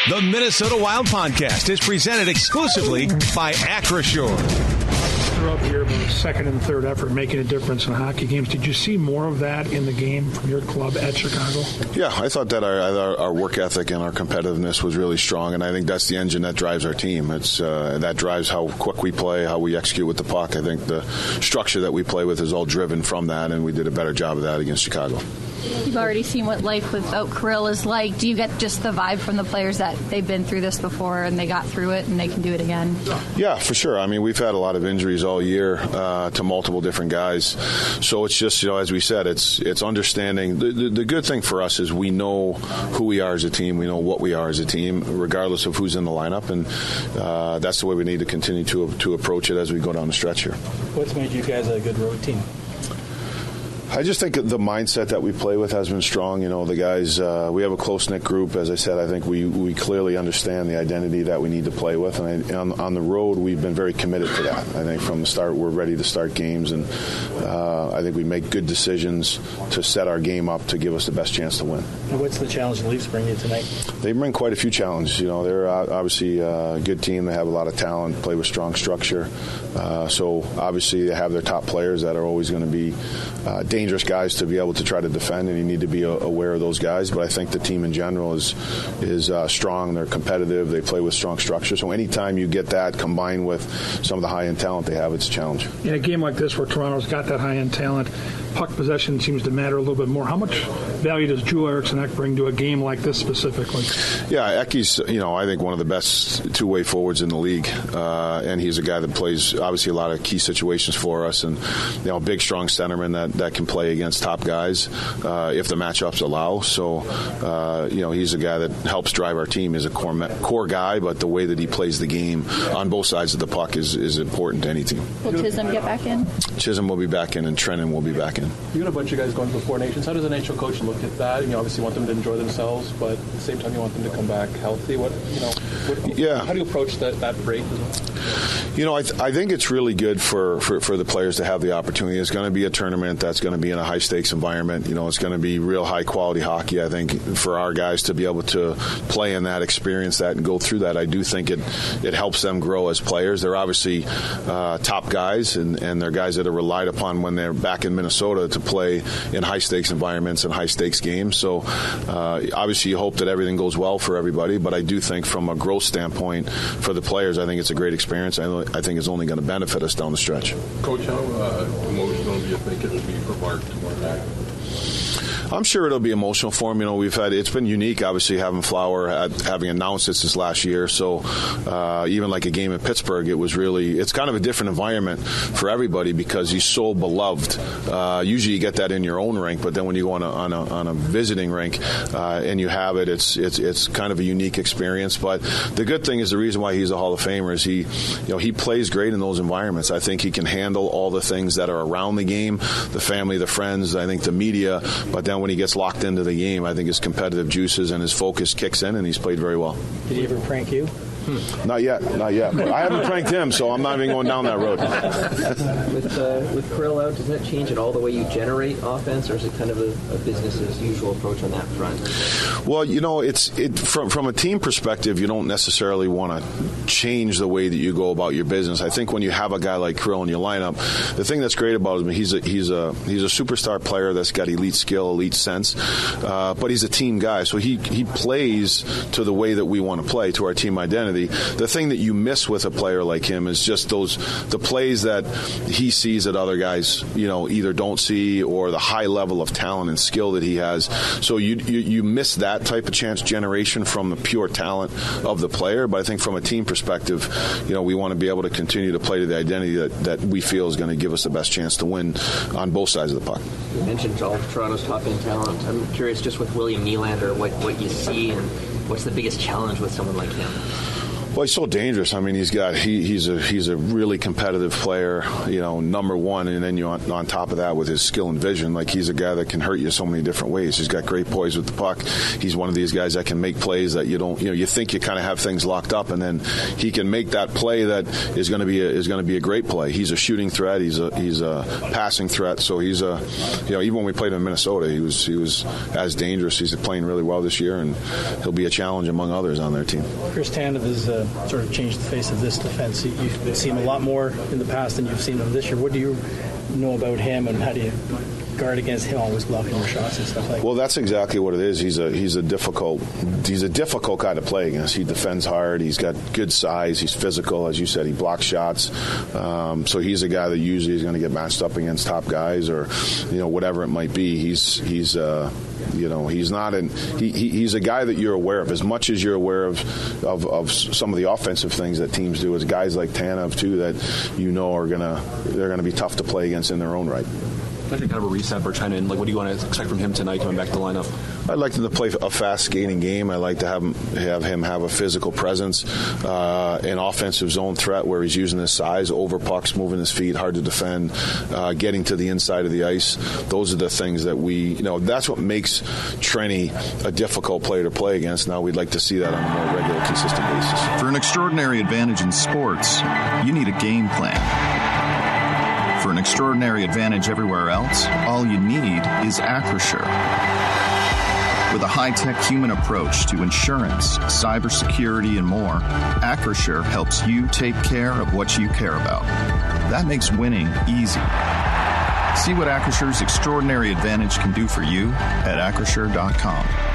The Minnesota Wild Podcast is presented exclusively by Acrisure. Throughout the year, about second and third effort making a difference in hockey games. Did you see more of that in the game from your club at Chicago? Yeah, I thought that our work ethic and our competitiveness was really strong, and I think that's the engine that drives our team. It's that drives how quick we play, how we execute with the puck. I think the structure that we play with is all driven from that, and we did a better job of that against Chicago. You've already seen what life without Kirill is like. Do you get just the vibe from the players that they've been through this before and they got through it and they can do it again? Yeah, for sure. I mean, we've had a lot of injuries all year to multiple different guys. So it's just, as we said, it's understanding. The good thing for us is we know who we are as a team. We know what we are as a team, regardless of who's in the lineup. And that's the way we need to continue to approach it as we go down the stretch here. What's made you guys a good road team? I just think the mindset that we play with has been strong. The guys, we have a close-knit group. As I said, I think we clearly understand the identity that we need to play with. And on the road, we've been very committed to that. I think from the start, we're ready to start games. And I think we make good decisions to set our game up to give us the best chance to win. And what's the challenge the Leafs bring you tonight? They bring quite a few challenges. They're obviously a good team. They have a lot of talent, play with strong structure. So obviously they have their top players that are always going to be dangerous guys to be able to try to defend, and you need to be aware of those guys. But I think the team in general is strong. They're competitive. They play with strong structure. So anytime you get that combined with some of the high-end talent they have, it's a challenge. In a game like this where Toronto's got that high-end talent, puck possession seems to matter a little bit more. How much value does Joel Eriksson Ek bring to a game like this specifically? Yeah, Eki's, I think one of the best two-way forwards in the league, and he's a guy that plays obviously a lot of key situations for us, and a big, strong centerman that can play against top guys if the matchups allow. So, he's a guy that helps drive our team. He's a core guy, but the way that he plays the game on both sides of the puck is important to any team. Will Chisholm get back in? Chisholm will be back in, and Trennan will be back in. You got a bunch of guys going to the Four Nations. How does an NHL coach look at that? You obviously want them to enjoy themselves, but at the same time you want them to come back healthy. How do you approach that break? I think it's really good for the players to have the opportunity. It's going to be a tournament that's going to be in a high-stakes environment. It's going to be real high-quality hockey. I think for our guys to be able to play in that, experience that, and go through that, I do think it helps them grow as players. They're obviously top guys, and they're guys that are relied upon when they're back in Minnesota to play in high-stakes environments and high-stakes games. So obviously you hope that everything goes well for everybody, but I do think from a growth standpoint for the players, I think it's a great experience. I think it's only going to benefit us down the stretch. Coach, how emotional do you think it will be for Mark tomorrow night? I'm sure it'll be emotional for him. It's been unique, obviously, having Flower having announced this last year. So even like a game in Pittsburgh, it's kind of a different environment for everybody because he's so beloved. Usually you get that in your own rink, but then when you go on a visiting rink and you have it, it's kind of a unique experience. But the good thing is the reason why he's a Hall of Famer is he plays great in those environments. I think he can handle all the things that are around the game, the family, the friends, I think the media, but then when he gets locked into the game, I think his competitive juices and his focus kicks in, and he's played very well. Did he ever prank you? Not yet. But I haven't pranked him, so I'm not even going down that road. With Kirill out, does that change at all the way you generate offense, or is it kind of a business as usual approach on that front? Well, from a team perspective, you don't necessarily want to change the way that you go about your business. I think when you have a guy like Kirill in your lineup, the thing that's great about him, he's a superstar player that's got elite skill, elite sense, but he's a team guy, so he plays to the way that we want to play, to our team identity. The thing that you miss with a player like him is just the plays that he sees that other guys, either don't see, or the high level of talent and skill that he has. So you miss that type of chance generation from the pure talent of the player. But I think from a team perspective, we want to be able to continue to play to the identity that we feel is going to give us the best chance to win on both sides of the puck. You mentioned all of Toronto's top-end talent. I'm curious, just with William Nylander, what you see and what's the biggest challenge with someone like him? Well, he's so dangerous. I mean, he's a really competitive player, number one, and then on top of that with his skill and vision, like he's a guy that can hurt you so many different ways. He's got great poise with the puck. He's one of these guys that can make plays that you think you kind of have things locked up, and then he can make that play that is going to be a great play. He's a shooting threat. He's a passing threat. So he's even when we played in Minnesota, he was as dangerous. He's playing really well this year, and he'll be a challenge among others on their team. Chris Tanev has sort of changed the face of this defense. You've seen him a lot more in the past than you've seen him this year. What do you know about him, and how do you guard against him always blocking your shots and stuff like that? Well, that's exactly what it is. He's a difficult guy to play against. He defends hard. He's got good size. He's physical, as you said. He blocks shots. So he's a guy that usually is going to get matched up against top guys or whatever it might be. He's a guy that you're aware of as much as you're aware of some of the offensive things that teams do. As guys like Tanev too that they're gonna be tough to play against in their own right. I think kind of a reset for China. What do you want to expect from him tonight coming back to the lineup? I'd like him to play a fast skating game. I like to have him have a physical presence, an offensive zone threat where he's using his size, over pucks, moving his feet, hard to defend, getting to the inside of the ice. Those are the things that that's what makes Trenny a difficult player to play against. Now we'd like to see that on a more regular, consistent basis. For an extraordinary advantage in sports, you need a game plan. For an extraordinary advantage everywhere else, all you need is Acrisure. With a high-tech human approach to insurance, cybersecurity, and more, Acrisure helps you take care of what you care about. That makes winning easy. See what Acrisure's extraordinary advantage can do for you at Acrisure.com.